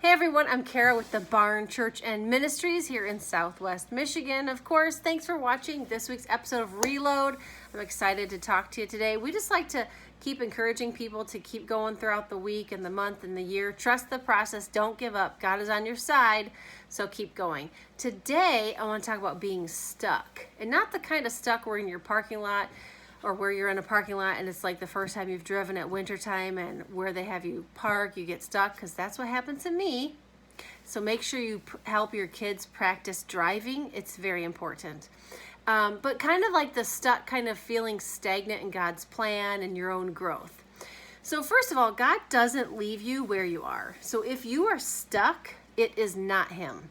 Hey everyone, I'm Kara with the Barn Church and Ministries here in Southwest Michigan. Of course, thanks for watching this week's episode of Reload. I'm excited to talk to you today. We just like to keep encouraging people to keep going throughout the week and the month and the year. Trust the process. Don't give up. God is on your side, so keep going. Today, I want to talk about being stuck. And not the kind of stuck where in your parking lot or where you're in a parking lot and it's like the first time you've driven at wintertime and where they have you park, you get stuck, because that's what happened to me. So make sure you help your kids practice driving. It's very important. But kind of like the stuck, kind of feeling stagnant in God's plan and your own growth. So first of all, God doesn't leave you where you are. So if you are stuck, it is not Him.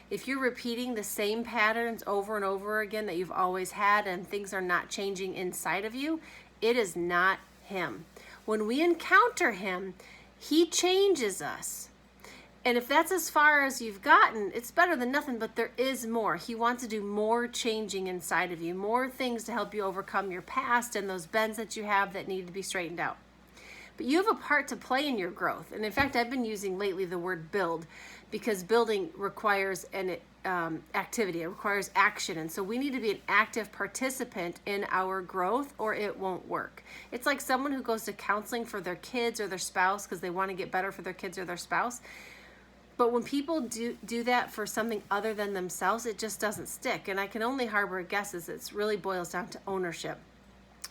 If you're repeating the same patterns over and over again that you've always had and things are not changing inside of you, it is not Him. When we encounter Him, He changes us. And if that's as far as you've gotten, it's better than nothing, but there is more. He wants to do more changing inside of you, more things to help you overcome your past and those bends that you have that need to be straightened out. But you have a part to play in your growth. And in fact, I've been using lately the word build, because building requires an activity. It requires action. And so we need to be an active participant in our growth or it won't work. It's like someone who goes to counseling for their kids or their spouse because they want to get better for their kids or their spouse. But when people do that for something other than themselves, it just doesn't stick. And I can only harbor a guess as it really boils down to ownership.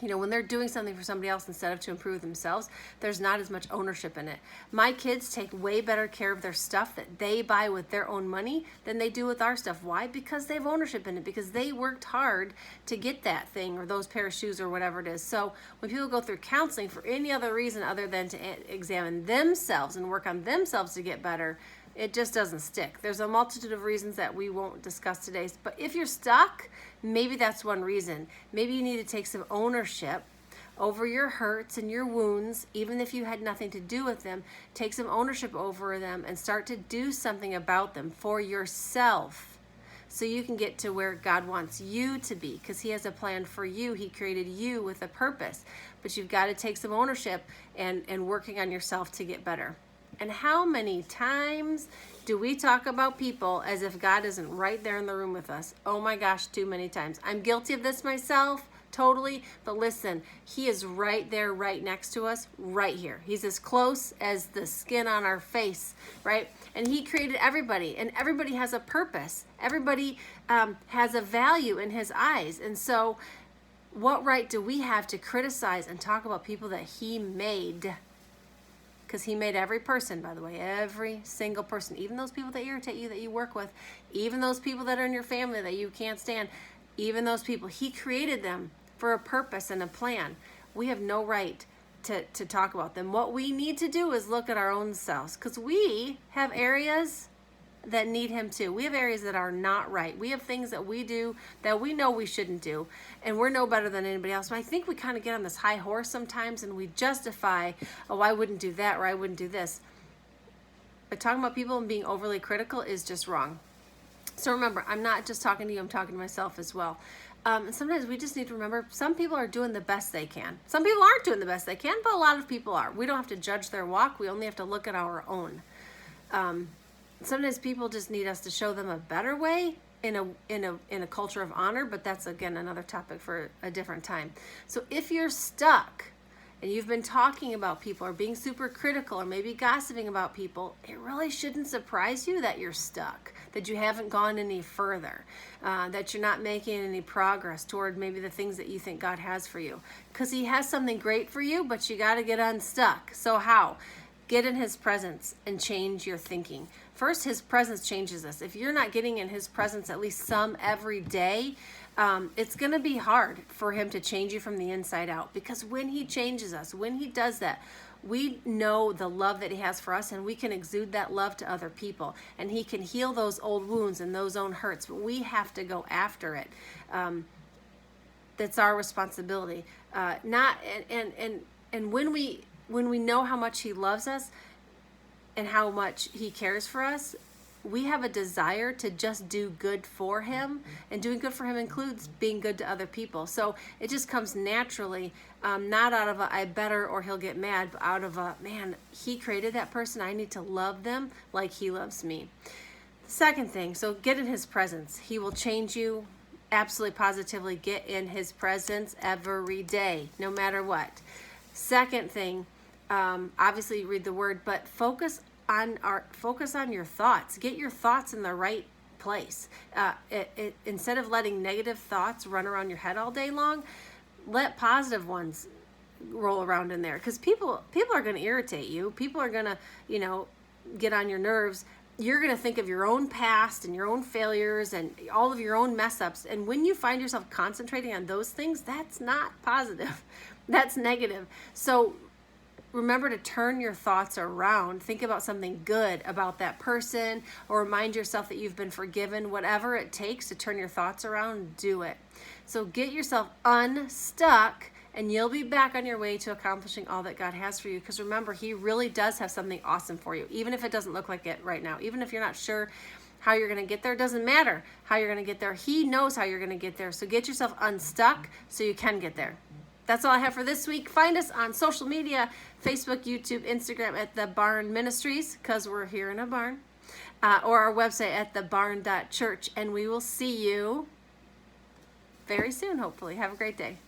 You know, when they're doing something for somebody else instead of to improve themselves, there's not as much ownership in it. My kids take way better care of their stuff that they buy with their own money than they do with our stuff. Why? Because they have ownership in it, because they worked hard to get that thing or those pair of shoes or whatever it is. So when people go through counseling for any other reason other than to examine themselves and work on themselves to get better, it just doesn't stick. There's a multitude of reasons that we won't discuss today. But if you're stuck, maybe that's one reason. Maybe you need to take some ownership over your hurts and your wounds, even if you had nothing to do with them. Take some ownership over them and start to do something about them for yourself, so you can get to where God wants you to be, because He has a plan for you. He created you with a purpose. But you've got to take some ownership and working on yourself to get better. And how many times do we talk about people as if God isn't right there in the room with us? Oh my gosh, too many times. I'm guilty of this myself, totally. But listen, He is right there, right next to us, right here. He's as close as the skin on our face, right? And He created everybody, and everybody has a purpose. Everybody has a value in His eyes. And so what right do we have to criticize and talk about people that He made? Because He made every person, by the way, every single person, even those people that irritate you, that you work with, even those people that are in your family that you can't stand, even those people, He created them for a purpose and a plan. We have no right to talk about them. What we need to do is look at our own selves, because we have areas that need Him too. We have areas that are not right. We have things that we do that we know we shouldn't do, and we're no better than anybody else. But I think we kind of get on this high horse sometimes and we justify, oh, I wouldn't do that, or I wouldn't do this. But talking about people and being overly critical is just wrong. So remember, I'm not just talking to you, I'm talking to myself as well. And sometimes we just need to remember, some people are doing the best they can. Some people aren't doing the best they can, but a lot of people are. We don't have to judge their walk. We only have to look at our own. Sometimes people just need us to show them a better way in a culture of honor, but that's, again, another topic for a different time. So if you're stuck and you've been talking about people or being super critical or maybe gossiping about people, it really shouldn't surprise you that you're stuck, that you haven't gone any further, that you're not making any progress toward maybe the things that you think God has for you. Because He has something great for you, but you got to get unstuck. So how? Get in His presence and change your thinking. First, His presence changes us. If you're not getting in His presence at least some every day, it's going to be hard for Him to change you from the inside out. Because when He changes us, when He does that, we know the love that He has for us, and we can exude that love to other people. And He can heal those old wounds and those own hurts. But we have to go after it. That's our responsibility. And when we know how much He loves us and how much He cares for us, we have a desire to just do good for him, and doing good for him includes being good to other people. So it just comes naturally, not out of a I better or he'll get mad, but out of a, man, he created that person, I need to love them like he loves me. Second thing, so get in his presence. He will change you. Absolutely, positively get in his presence every day, no matter what. Second thing, obviously read the word, but focus on your thoughts. Get your thoughts in the right place. Instead of letting negative thoughts run around your head all day long, let positive ones roll around in there, because people are going to irritate you. People are going to, get on your nerves. You're going to think of your own past and your own failures and all of your own mess ups. And when you find yourself concentrating on those things, that's not positive. That's negative. So remember to turn your thoughts around. Think about something good about that person, or remind yourself that you've been forgiven. Whatever it takes to turn your thoughts around, do it. So get yourself unstuck, and you'll be back on your way to accomplishing all that God has for you. Because remember, he really does have something awesome for you, even if it doesn't look like it right now. Even if you're not sure how you're going to get there, it doesn't matter how you're going to get there. He knows how you're going to get there. So get yourself unstuck so you can get there. That's all I have for this week. Find us on social media, Facebook, YouTube, Instagram at The Barn Ministries, because we're here in a barn, or our website at thebarn.church. And we will see you very soon, hopefully. Have a great day.